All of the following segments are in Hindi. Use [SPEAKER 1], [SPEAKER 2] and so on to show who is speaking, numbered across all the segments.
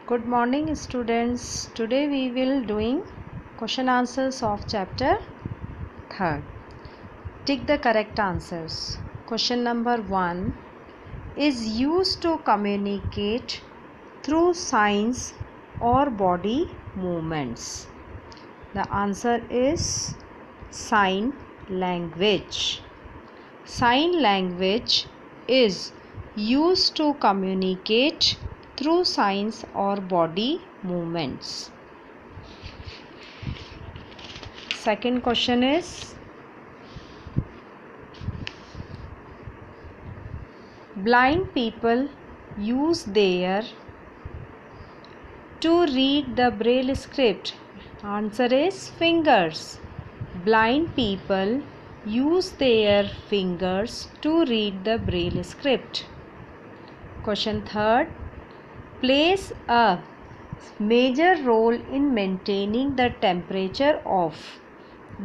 [SPEAKER 1] Good morning students. Today we will doing question answers of chapter 3rd. Tick the correct answers. Question number 1 is used to communicate through signs or body movements. The answer is sign language. Sign language is used to communicate through signs or body movements. Second question is blind people use their to read the braille script. Answer is fingers. Blind people use their fingers to read the braille script. Question third plays a major role in maintaining the temperature of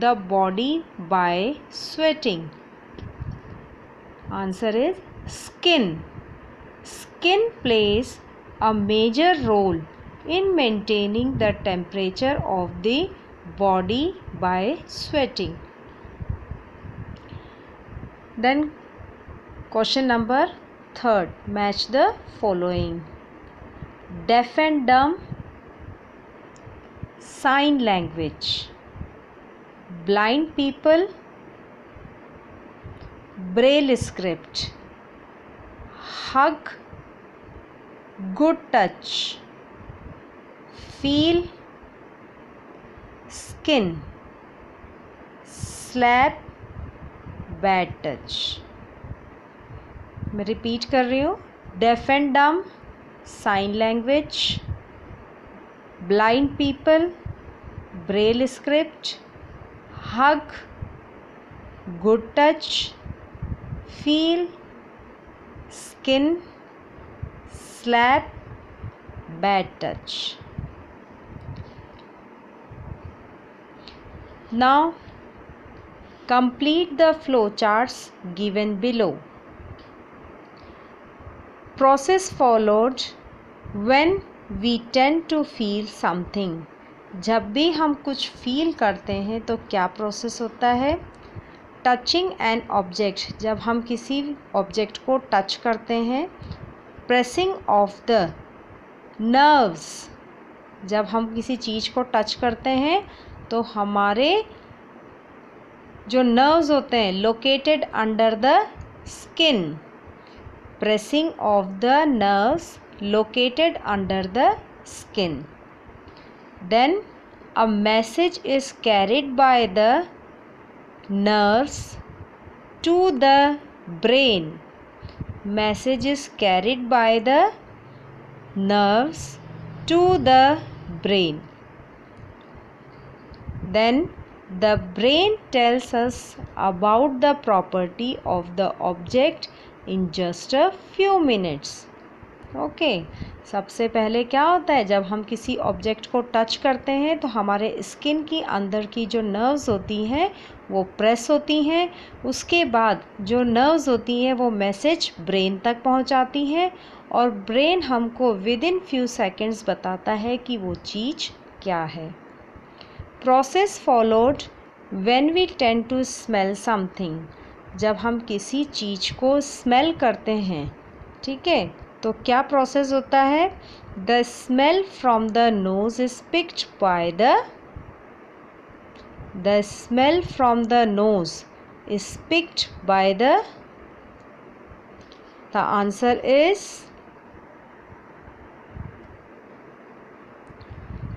[SPEAKER 1] the body by sweating. Answer is skin. Skin plays a major role in maintaining the temperature of the body by sweating. Then question number 3rd, match the following. Deaf and dumb, sign language. Blind people, braille script. Hug, good touch. Feel, skin. Slap, bad touch. मैं रिपीट कर रही हूँ. Deaf and dumb, sign language. Blind people, braille script. Hug, good touch. Feel, skin. Slap, bad touch. Now complete the flowcharts given below. Process followed when we tend to feel something. जब भी हम कुछ फील करते हैं तो क्या प्रोसेस होता है? टचिंग एन ऑब्जेक्ट, जब हम किसी ऑब्जेक्ट को टच करते हैं. प्रेसिंग ऑफ द नर्व्स, जब हम किसी चीज़ को टच करते हैं तो हमारे जो नर्व्स होते हैं located under the skin. Pressing of the nerves located under the skin. Then a message is carried by the nerves to the brain. Message is carried by the nerves to the brain. Then the brain tells us about the property of the object in just a few minutes. Okay. सबसे पहले क्या होता है, जब हम किसी ऑब्जेक्ट को टच करते हैं तो हमारे स्किन की अंदर की जो नर्व्स होती हैं वो प्रेस होती हैं. उसके बाद जो नर्व्स होती हैं वो मैसेज ब्रेन तक पहुंचाती हैं और ब्रेन हमको विद इन फ्यू सेकेंड्स बताता है कि वो चीज़ क्या है. Process followed when we tend to smell something, जब हम किसी चीज़ को स्मेल करते हैं, ठीक है, तो क्या प्रोसेस होता है? The smell from the nose is picked by the smell from the nose is picked by the answer is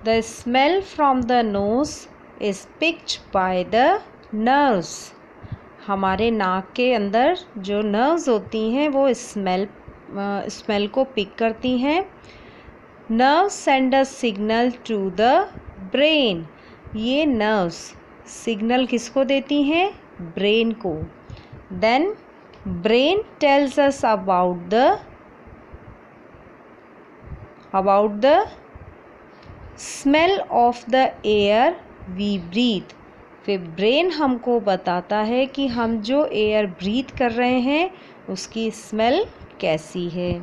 [SPEAKER 1] the smell from the nose is picked by the nerves. हमारे नाक के अंदर जो नर्व्स होती हैं वो स्मेल को पिक करती हैं. Nerves send a signal to the brain. ये नर्व्स सिग्नल किसको देती हैं? ब्रेन को. Then brain tells us about the smell of the air we breathe. फिर ब्रेन हमको बताता है कि हम जो एयर ब्रीथ कर रहे हैं उसकी स्मेल कैसी है.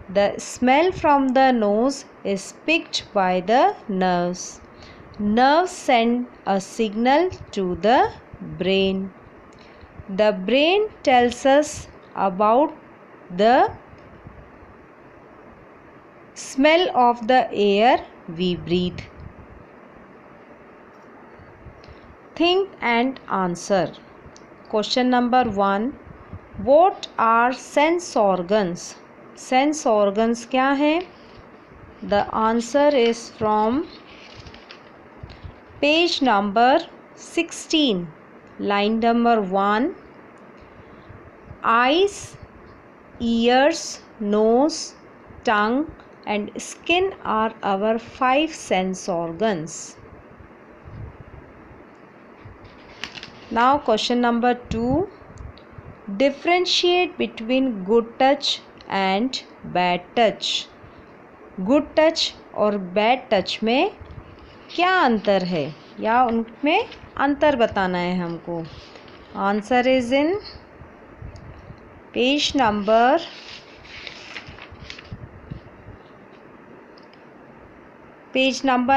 [SPEAKER 1] The smell from the nose is picked by the nerves. Nerves send a signal to the brain. The brain tells us about the smell of the air we breathe. Think and answer. Question number 1. What are sense organs? Sense organs क्या हैं? The answer is from page number 16, line number 1. Eyes, ears, nose, tongue and skin are our 5 sense organs. Now question number 2. Differentiate between good touch and bad touch. Good touch और bad touch में क्या अंतर है या उनमें अंतर बताना है हमको. Answer is in page number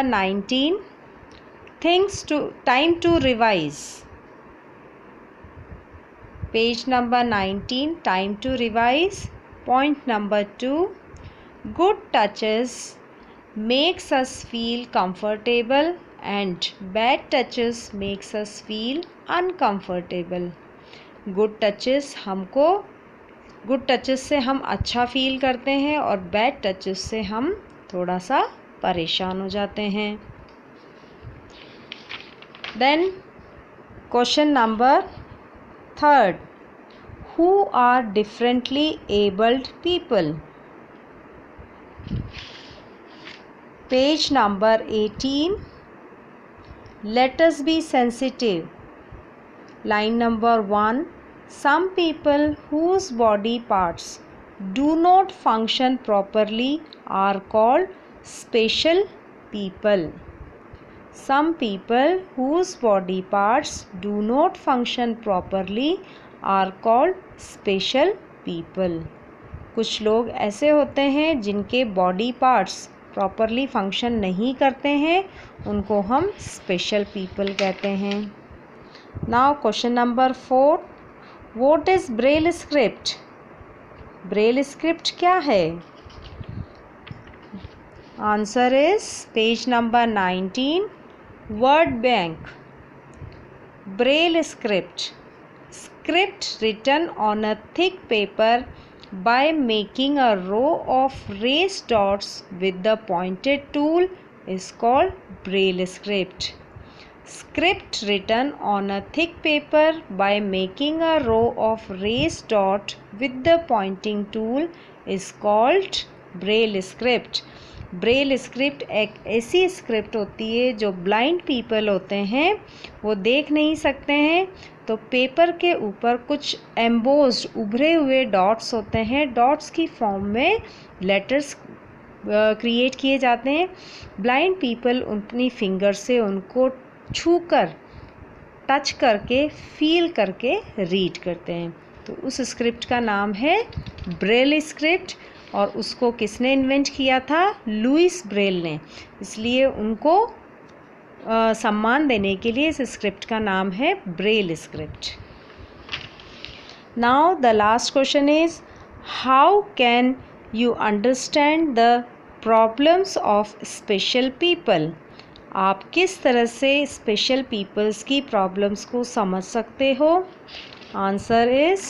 [SPEAKER 1] 19. Time to revise. Page number 19, time to revise. Point number 2. Good touches makes us feel comfortable and bad touches makes us feel uncomfortable. Good touches से हम अच्छा फील करते हैं और बैड टचेस से हम थोड़ा सा परेशान हो जाते हैं. Then question number 3. Who are differently abled people? Page number 18. Let us be sensitive. Line number 1. Some people whose body parts do not function properly are called special people. Some people whose body parts do not function properly are called special people. कुछ लोग ऐसे होते हैं जिनके बॉडी पार्ट्स प्रॉपरली फंक्शन नहीं करते हैं, उनको हम स्पेशल पीपल कहते हैं. Now question number 4. What is Braille script? Braille script क्या है? Answer is page number 19, word bank. Braille script, script written on a thick paper by making a row of raised dots with the pointed tool is called braille script. Script written on a thick paper by making a row of raised dot with the pointing tool is called braille script. Braille script एक ऐसी स्क्रिप्ट होती है जो ब्लाइंड पीपल होते हैं वो देख नहीं सकते हैं, तो पेपर के ऊपर कुछ एम्बोस्ड उभरे हुए डॉट्स होते हैं, डॉट्स की फॉर्म में लेटर्स क्रिएट किए जाते हैं. ब्लाइंड पीपल अपनी फिंगर से उनको छूकर टच करके फील करके रीड करते हैं. तो उस स्क्रिप्ट का नाम है ब्रेल स्क्रिप्ट और उसको किसने इन्वेंट किया था? लुइस ब्रेल ने. इसलिए उनको सम्मान देने के लिए इस स्क्रिप्ट का नाम है Braille script. Now the last question is how can you understand the problems of special people? आप किस तरह से स्पेशल पीपल्स की प्रॉब्लम्स को समझ सकते हो? Answer is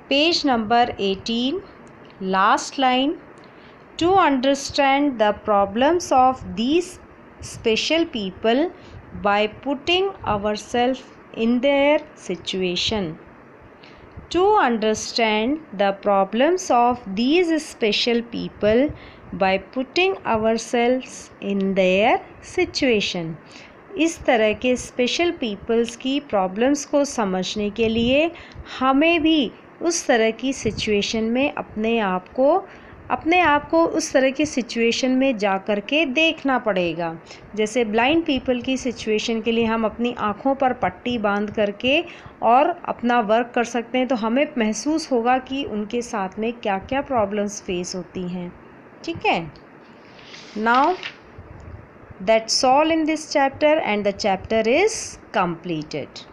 [SPEAKER 1] page number 18, last line. To understand the problems of these special people by putting ourselves in their situation. To understand the problems of these special people by putting ourselves in their situation. इस तरह के स्पेशल पीपल्स की प्रॉब्लम्स को समझने के लिए हमें भी उस तरह की सिचुएशन में अपने आप को अपने आप को उस तरह की सिचुएशन में जा कर के देखना पड़ेगा। जैसे ब्लाइंड पीपल की सिचुएशन के लिए हम अपनी आँखों पर पट्टी बांध करके और अपना वर्क कर सकते हैं, तो हमें महसूस होगा कि उनके साथ में क्या क्या प्रॉब्लम्स फेस होती हैं। ठीक है, now that's all in this chapter and the chapter is completed.